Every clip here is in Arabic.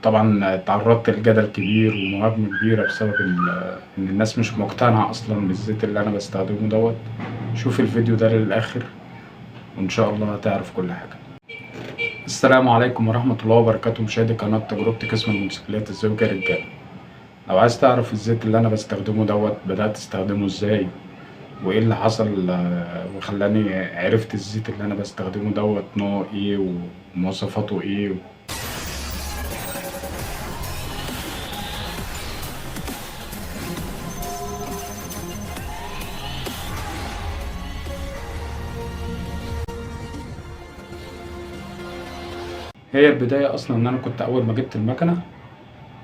طبعا تعرضت لجدل كبير ومهاجمة كبيرة بسبب إن الناس مش مقتنعة أصلا بالزيت اللي أنا بستخدمه دوت. شوف الفيديو ده للآخر وإن شاء الله هتعرف كل حاجة. السلام عليكم ورحمة الله وبركاته، مشاهدي قناة تجربة قسم الموتوسيكلات. ازيكم يا رجالة؟ لو عايز تعرف الزيت اللي أنا بستخدمه دوت بدأت استخدمه ازاي وايه اللي حصل وخلاني عرفت الزيت اللي أنا بستخدمه دوت نوعه ايه ومواصفاته ايه. هي البداية أصلا إن أنا كنت أول ما جبت المكنة،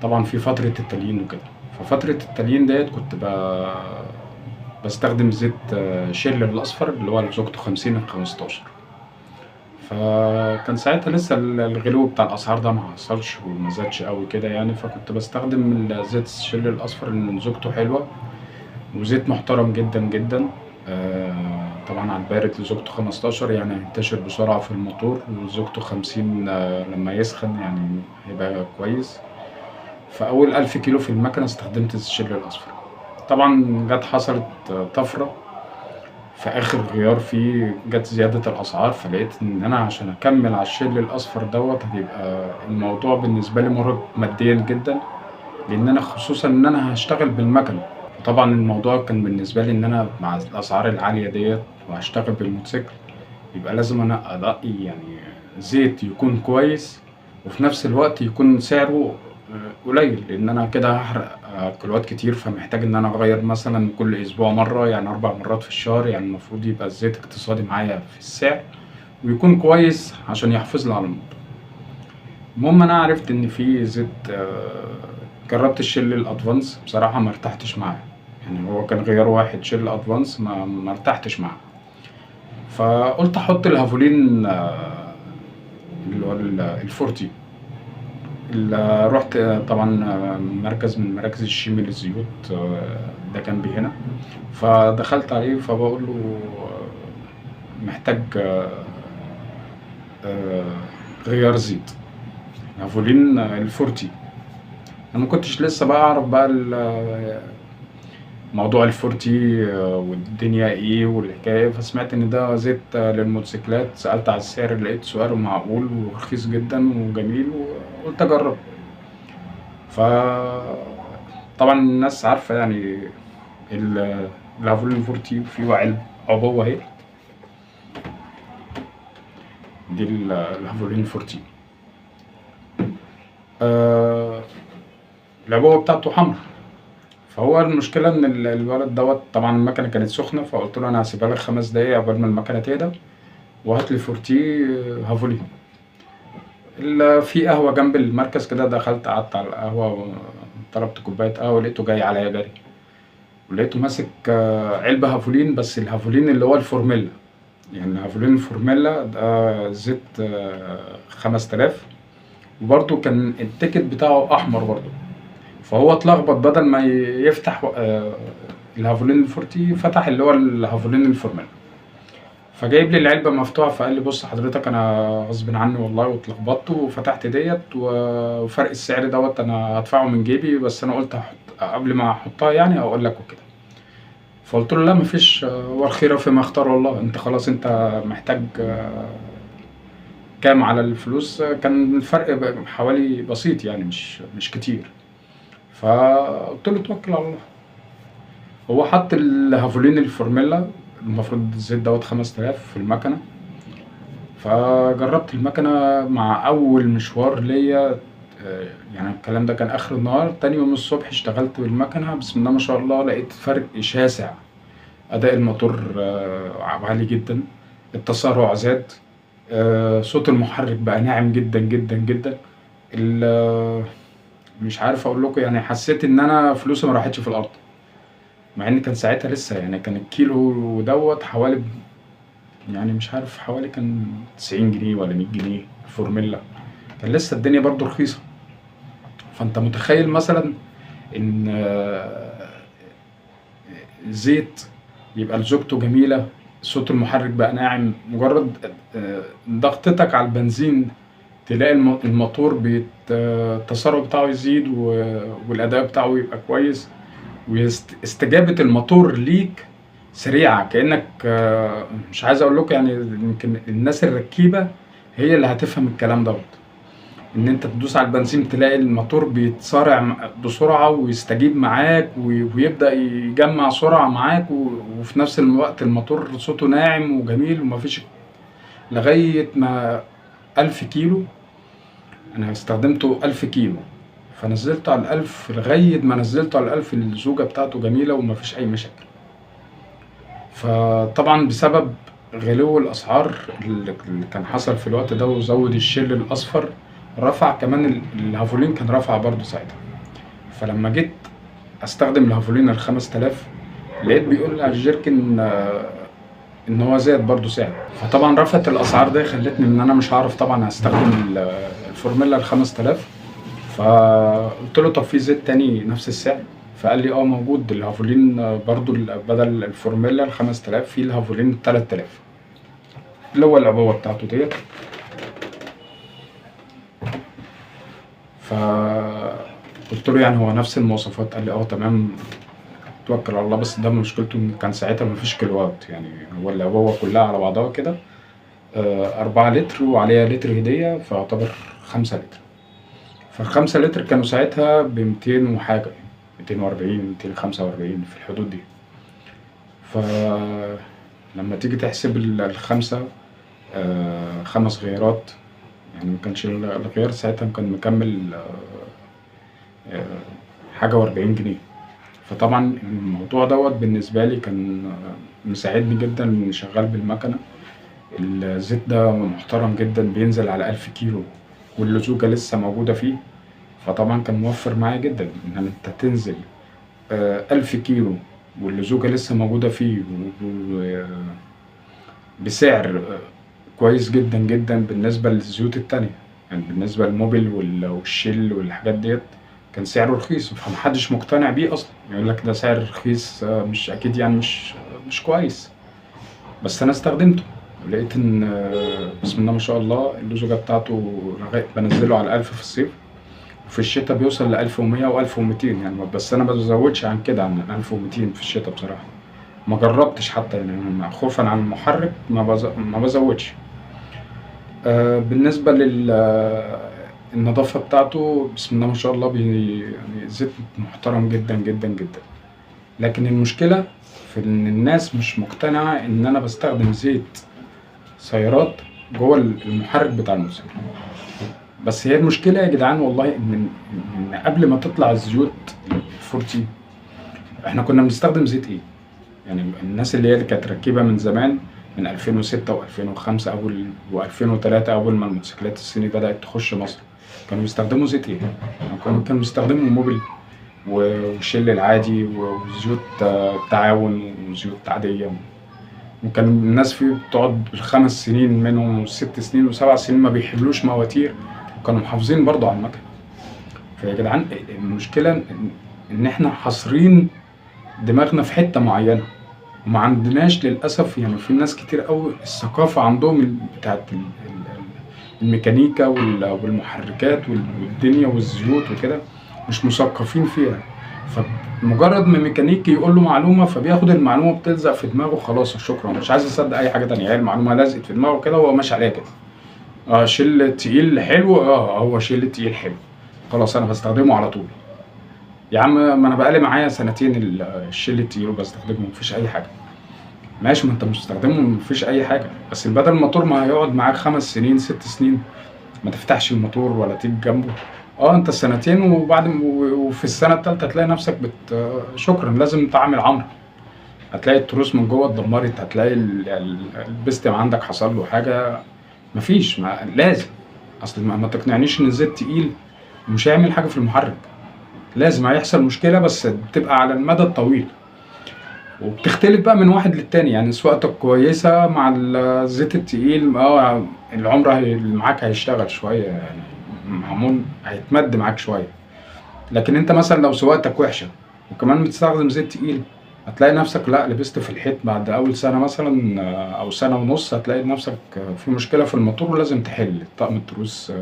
طبعا في فترة التليين وكده، ففترة التليين ديت كنت بستخدم زيت شيل الأصفر اللي هو زوجته 50 ل 15. فكان ساعتها لسه الغلو بتاع الأسعار ده ما حصلش وما زادش قوي كده يعني، فكنت بستخدم زيت الشيل الأصفر إن زوجته حلوة وزيت محترم جدا جدا. طبعا على البارد لزوجته 15 يعني هينتشر بسرعة في الموتور، وزوجته 50 لما يسخن يعني هيبقى كويس. فأول 1000 كيلو في المكنة استخدمت الشيل الأصفر. طبعا جت حصلت طفرة في آخر غيار فيه، جت زيادة الأسعار، فلقيت إن أنا عشان أكمل على الشيل الأصفر دوت هيبقى الموضوع بالنسبة لي مرهق ماديا جدا، لأن أنا خصوصا إن أنا هشتغل بالمكنة. طبعا الموضوع كان بالنسبة لي إن أنا مع الأسعار العالية ديت وهشتغل بالموتوسيكل، يبقى لازم أنا ألاقي يعني زيت يكون كويس وفي نفس الوقت يكون سعره قليل، لأن أنا كده هحرق كيلوات كتير، فمحتاج إن أنا أغير مثلا كل أسبوع مرة، يعني 4 مرات في الشهر. يعني المفروض يبقى الزيت اقتصادي معايا في السعر ويكون كويس عشان يحافظ لي على الموتور. المهم أنا عرفت إن في زيت جربت الشيل الأدفانس، بصراحة ما ارتحتش معاه، يعني هو كان غيار واحد شيل أدفانس ما ارتحتش معاه. فقلت أحط الهافولين اللي هو الفورتي. رحت طبعا مركز من مراكز الشيمي للزيوت، ده جنبي هنا، فدخلت عليه فبقول له محتاج غيار زيت هافولين الفورتي. انا ما كنتش لسه بقى اعرف بقى موضوع الفورتي والدنيا ايه والحكايه، فسمعت ان ده زيت للموتوسيكلات، سالت على السعر لقيت سعره معقول ورخيص جدا وجميل وقلت اجرب. فطبعا الناس عارفه يعني الهافولين الفورتي فيه علب عبوه اهي، دي الهافولين الفورتي. العبوه بتاعته حمرا. فهو المشكلة إن الولد دوت، طبعا المكنة كانت سخنة، فقلت له أنا هسيبها لك 5 دقايق عقبال ما المكنة تهدى وهات لي فورتيه هافولين. في قهوة جنب المركز كده، دخلت قعدت على القهوة طلبت كوباية قهوة، لقيته جاي عليا جري ولقيته ماسك علبة هافولين، بس الهافولين اللي هو الفورميلا، يعني الهافولين الفورميلا ده زيت 5000، وبرضه كان التيكت بتاعه أحمر برضه. فهو اتلخبط، بدل ما يفتح الهافولين الفورتي فتح اللي هو الهافولين الفورمال، فجايب لي العلبة مفتوحة، فقال لي بص حضرتك أنا غصب عني والله واتلخبطت وفتحت ديت، وفرق السعر دوت أنا هدفعه من جيبي، بس أنا قلت قبل ما أحطها يعني أقول لك وكده. فقلت له لا مفيش، والخير فيما اختار الله، أنت خلاص أنت محتاج كام على الفلوس. كان الفرق حوالي بسيط يعني مش كتير. فقلت له توكل على الله. هو حط الهافولين الفورميلا، المفروض الزيت دوت 5000 في المكنة. فجربت المكنة مع أول مشوار ليا، يعني الكلام ده كان آخر النهار، تاني يوم الصبح اشتغلت بالمكنة، بسم الله ما شاء الله لقيت فرق شاسع. أداء الموتور عالي جدا، التسارع زاد، صوت المحرك بقى ناعم جدا جدا جدا. مش عارف أقول لكم، يعني حسيت إن أنا فلوسي ما راحتش في الأرض، مع ان كان ساعتها لسه يعني كان الكيلو دوت حوالي، يعني مش عارف حوالي كان 90 جنيه ولا 100 جنيه الفورميلا، كان لسه الدنيا برضو رخيصة. فانت متخيل مثلا ان زيت يبقى لزوجته جميلة، صوت المحرك بقى ناعم، مجرد ضغطتك على البنزين تلاقي الموتور التسارع بتاعه يزيد والأداء بتاعه يبقى كويس، واستجابة الموتور ليك سريعة، كأنك مش عايز أقول لكم يعني، يمكن الناس الركيبة هي اللي هتفهم الكلام دوت. إن أنت تدوس على البنزين تلاقي الموتور بيتسارع بسرعة ويستجيب معاك ويبدأ يجمع سرعة معاك، وفي نفس الوقت الموتور صوته ناعم وجميل ومفيش، لغاية ما 1000 كيلو. أنا استخدمته 1000 كيلو، فنزلته على 1000، لغاية ما نزلته على 1000 الزوجة بتاعته جميلة ومفيش أي مشاكل. فطبعا بسبب غلو الأسعار اللي كان حصل في الوقت ده، وزود الشيل الأصفر، رفع كمان الهافولين كان رفع برضو ساعتها. فلما جيت أستخدم الهافولين ال5000 لقيت بيقول على الجيركن إن هو زاد برضو سعر. فطبعا رفعت الأسعار دي خلتني إن أنا مش هعرف طبعا أستخدم الفورميلا ال5000. فقلت له طب في زيت تاني نفس السعر؟ فقال لي موجود الهافولين برضو بدل الفورميلا ال5000 في الهافولين 3000 اللي هو العبوة بتاعته ديت. فقلت له يعني هو نفس المواصفات؟ قال لي تمام، توكل على الله. بس ده مشكلته ان كان ساعتها مفيش كيلوات، يعني هو العبوة كلها على بعضها كده 4 لتر وعليها لتر هدية، فيعتبر 5 لتر. فال5 لتر كانوا ساعتها ب200 وحاجة، 240 245 في الحدود دي. فلما تيجي تحسب الخمسة 5 غيارات، يعني مكانش الغيار ساعتها كان مكمل حاجة و40 جنيه. فطبعا الموضوع دوت بالنسبة لي كان مساعدني جدا إني شغال بالمكنة. الزيت ده محترم جدا، بينزل على 1000 كيلو واللزوجة لسه موجودة فيه. فطبعا كان موفر معايا جدا إن أنت تنزل 1000 كيلو واللزوجة لسه موجودة فيه بسعر كويس جدا جدا بالنسبة للزيوت التانية. يعني بالنسبة للموبيل والشيل والحاجات ديت كان سعره رخيص، فمحدش مقتنع بيه أصلا، يقول لك ده سعر رخيص مش أكيد يعني مش كويس. بس أنا استخدمته ولقيت إن بسم الله ما شاء الله اللزوجة بتاعته لغاية بنزله على 1000 في الصيف، وفي الشتاء بيوصل ل1100 و1200 يعني. بس أنا مبزودش عن كده، عن 1200 في الشتاء بصراحة. ما جربتش حتى يعني، خوفا عن المحرك ما بزودش. بالنسبة للنظافة بتاعته بسم الله ما شاء الله، يعني زيت محترم جدا جدا جدا. لكن المشكلة في إن الناس مش مقتنعة إن أنا بستخدم زيت سيارات جوه المحرك بتاع الموتوسيكل. بس هي المشكلة يا جدعان والله إن قبل ما تطلع الزيوت الفورتي إحنا كنا بنستخدم زيت إيه؟ يعني الناس اللي كانت ركيبة من زمان، من 2006 و2005 و2003 أول ما الموتوسيكلات الصيني بدأت تخش مصر، كانوا بيستخدموا زيت إيه؟ يعني كانوا بيستخدموا موبيل وشيل العادي وزيوت تعاون وزيوت عادية. وكان الناس فيه بتقعد 5 سنين منهم 6 سنين و7 سنين ما بيحملوش مواتير، وكانوا محافظين برضو على المكن. فيا جدعان المشكلة إن إحنا حاصرين دماغنا في حتة معينة، وما عندناش للأسف. يعني في ناس كتير قوي الثقافة عندهم بتاعت الميكانيكا والمحركات والدنيا والزيوت وكده مش مثقفين فيها. فمجرد ما ميكانيكي يقول له معلومة فبياخد المعلومة بتلزق في دماغه خلاص شكرا، مش عايز يصدق أي حاجة تانية. هي المعلومة لزقت في دماغه كده وهو ماشي عليها كده. شيل تقيل حلو، هو شيل تقيل حلو خلاص أنا بستخدمه على طول. يا عم ما أنا بقالي معايا سنتين الشيل التقيل وبستخدمه مفيش أي حاجة. ماشي، ما انت مستخدمه مفيش اي حاجه، بس بدل الموتور ما هيقعد معاك 5 سنين 6 سنين ما تفتحش الموتور ولا تيجي جنبه. انت السنتين وفي السنه الثالثه تلاقي نفسك شكرا لازم تعمل عمره. هتلاقي التروس من جوه اتدمرت، هتلاقي البستم عندك حصل له حاجه. مفيش، لازم. اصل ما تقنعنيش ان الزيت تقيل ومش هيعمل حاجه في المحرك. لازم هيحصل مشكله بس بتبقى على المدى الطويل، وبتختلف بقى من واحد للتاني. يعني سواقتك كويسة مع الزيت التقيل العمر معاك هيشتغل شوية، يعني معمول هيتمد معاك شوية. لكن انت مثلا لو سواقتك وحشة وكمان بتستخدم زيت تقيل هتلاقي نفسك لأ لبست في الحيط بعد أول سنة مثلًا أو سنة ونُص، هتلاقي نفسك في مشكلة في الموتور ولازم تحل، طقم التروس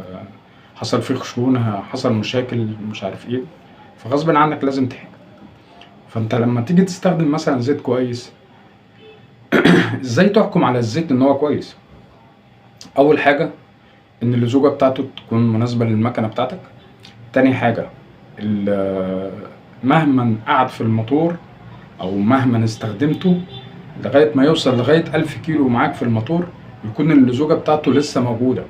حصل فيه خشونة، حصل مشاكل مش عارف إيه، فغصبٍ عنك لازم تحل. فأنت لمّا تيجي تستخدم مثلًا زيت كويس، إزاي تحكم على الزيت إن هو كويس؟ أول حاجة إن اللزوجة بتاعته تكون مناسبة للمكنة بتاعتك. تاني حاجة مهمًا قعد في الموتور أو مهمًا استخدمته لغاية ما يوصل لغاية 1000 كيلو معاك في الموتور، يكون اللزوجة بتاعته لسه موجودة.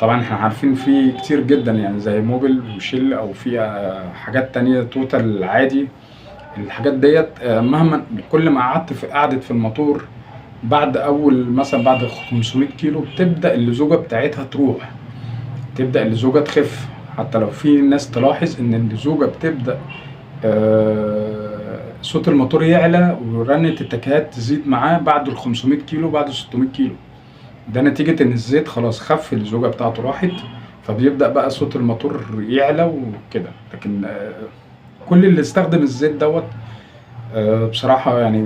طبعًا إحنا عارفين في كتير جدًا يعني زي موبل وشيل أو في حاجات تانية توتال عادي. الحاجات ديّة مهمًا كل ما قعدت في الموتور بعد أول مثلًا بعد 500 كيلو بتبدأ اللزوجة بتاعتها تروح، تبدأ اللزوجة تخف. حتى لو في ناس تلاحظ إن اللزوجة بتبدأ صوت الموتور يعلى ورنة التكيهات تزيد معاه بعد ال500 كيلو بعد 600 كيلو. ده نتيجة إن الزيت خلاص خف، اللزوجة بتاعته راحت، فبيبدأ بقى صوت الموتور يعلى وكده. لكن كل اللي استخدم الزيت دوّة بصراحة يعني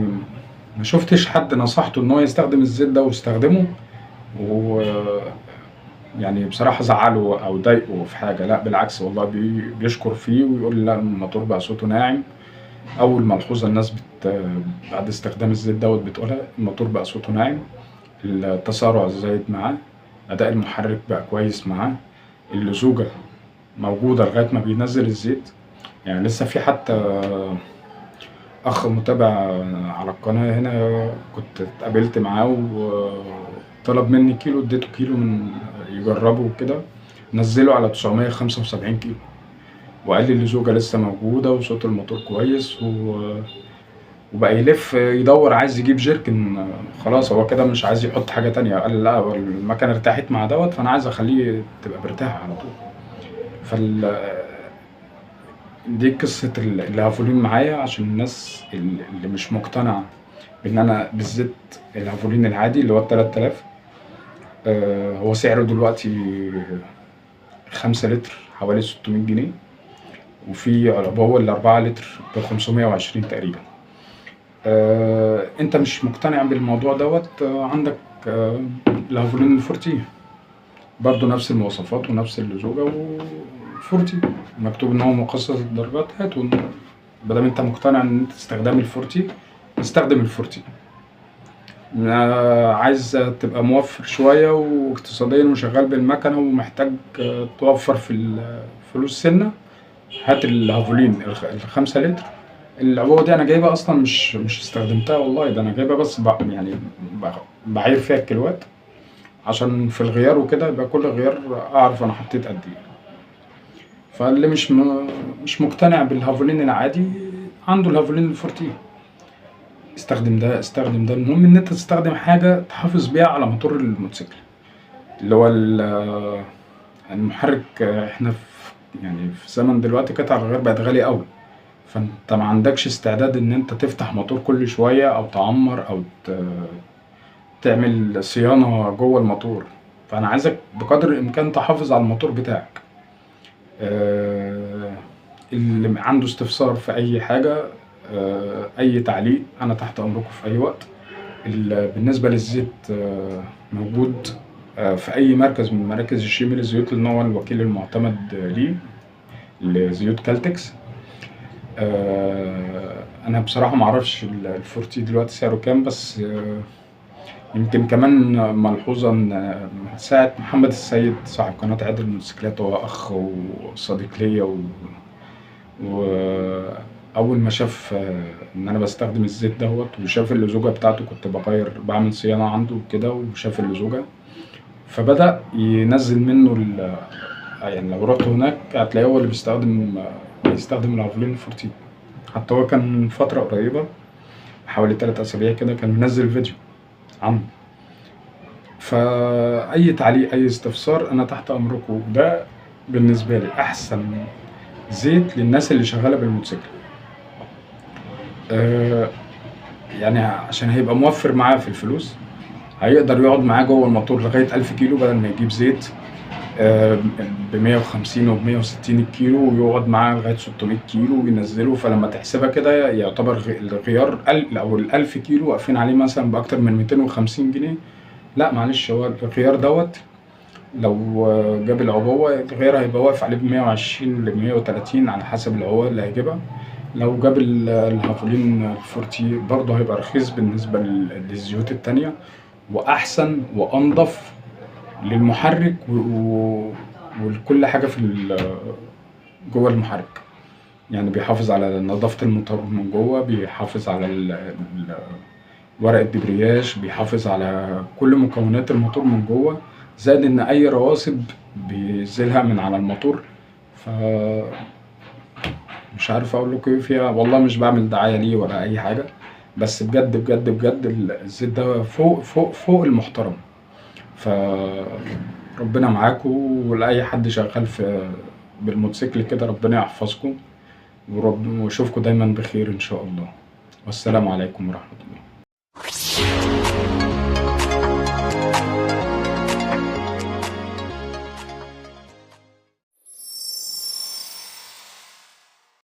ما شُفتش حد نصحته إن هو يستخدم الزيت ده واستخدمه ويعني بصراحة زعّله أو ضايقه في حاجة. لأ بالعكس والله بيشكر فيه ويقول لأ الموتور بقى صوته ناعم. أول ملحوظة الناس بعد استخدام الزيت دوّة بتقولها، الموتور بقى صوته ناعم، التسارع زايد معاه، أداء المحرك بقى كويس معاه، اللزوجة موجودة لغاية ما بينزّل الزيت. يعني لسه في حتى أخ متابع على القناة هنا كنت اتقابلت معاه وطلب منّي كيلو، اديته كيلو من يجرّبه وكده، نزّله على 975 كيلو وقال لي اللزوجة لسه موجودة وصوت الموتور كويس وبقى يلف يدوّر عايز يجيب جيركن. خلاص هو كده مش عايز يحط حاجة تانية، قال لأ هو المكنة ارتاحت مع دوّة فأنا عايز أخلّيه تبقى مرتاحة على طول. دي قصة الهافولين معايا عشان الناس اللي مش مقتنعة بإن أنا بالذات الهافولين العادي اللي هو ال3000 هو سعره دلوقتي 5 لتر حوالي 600 جنيه، وفي هو ال4 لتر ب520 تقريبًا. أنت مش مقتنع بالموضوع دوّة، عندك الهافولين الفورتيه برضه نفس المواصفات ونفس اللزوجة وفورتيه مكتوب إن هو مخصص للدراجات. هاته مادام أنت مقتنع إن أنت استخدام الفورتيه استخدم الفورتيه. عايز تبقى موفّر شوية واقتصاديًا وشغال بالمكنة ومحتاج توفّر في الفلوس سِنّة، هات الهافولين ال5 لتر. العبوة دي أنا جايبها أصلًا مش استخدمتها والله، ده أنا جايبها بس يعني باعاير فيها الكيلوات عشان في الغيار وكده يبقى كل غيار أعرف أنا حطيت قد إيه. فاللي مش مقتنع بالهافولين العادي عنده الهافولين الفورتيه، استخدم ده، استخدم ده. المهم إن أنت تستخدم حاجة تحافظ بيها على موتور الموتوسيكل، اللي هو المحرك. إحنا يعني في زمن دلوقتي قطع الغيار بقت غالية أوي، فأنت ما عندكش استعداد إن أنت تفتح موتور كل شوية أو تعمّر أو تعمل صيانة جوّه الموتور. فأنا عايزك بقدر الإمكان تحافظ على الموتور بتاعك. اللي عنده استفسار في أي حاجة أي تعليق أنا تحت أمركم في أي وقت. بالنسبة للزيت موجود في أي مركز من مراكز الشيم للزيوت لأن هو الوكيل المعتمد ليه لزيوت كالتكس. أنا بصراحة معرفش الفورتي دلوقتي سعره كام، بس يمكن كمان ملحوظة إن من ساعة محمد السيد صاحب قناة عدل الموتوسيكلات هو أخ وصديق ليا وأول ما شاف إن أنا بستخدم الزيت دوّة وشاف اللزوجة بتاعته كنت باعمل صيانة عنده وكده وشاف اللزوجة، فبدأ ينزّل منه يعني لو رُحت هناك هتلاقيه هو اللي بيستخدم الهافولين الفورتيه. حتى هو كان فترة قريبة حوالي 3 أسابيع كده كان منزّل فيديو عنه. فأي تعليق أي استفسار أنا تحت أمركم. ده بالنسبة لي أحسن زيت للناس اللي شغالة بالموتوسيكل. يعني عشان هيبقى موفّر معاه في الفلوس، هيقدر يقعد معاه جوّه الموتور لغاية 1000 كيلو بدل ما يجيب زيت ب150 وب160 الكيلو، ويقعد معاه لغاية 600 كيلو وينزله. فلما تحسبها كده يعتبر الغيار أو ال1000 كيلو واقفين عليه مثلا بأكتر من 250 جنيه. لا معلش، هو الغيار دوت لو جاب العبوة الغيار هيبقى واقف عليه ب120 ل130 على حسب العبوة اللي هيجيبها. لو جاب الهافلين الفورتي برضه هيبقى رخيص بالنسبة للزيوت التانية، وأحسن وأنضف للمحرك ولكل حاجة جوه المحرك. يعني بيحافظ على نظافة الموتور من جوه، بيحافظ على ورق الدبرياج، بيحافظ على كل مكونات الموتور من جوه، زائد ان اي رواسب بيزيلها من على الموتور. مش عارف اقول لكم ايه فيها، والله مش بعمل دعاية ليه ولا اي حاجة، بس بجد بجد بجد الزيت ده فوق فوق فوق المحترم. فربنا معاكم، ولأي حد شغال بالموتوسيكل كده ربنا يحفظكم، واشوفكم دايما بخير ان شاء الله. والسلام عليكم ورحمة الله.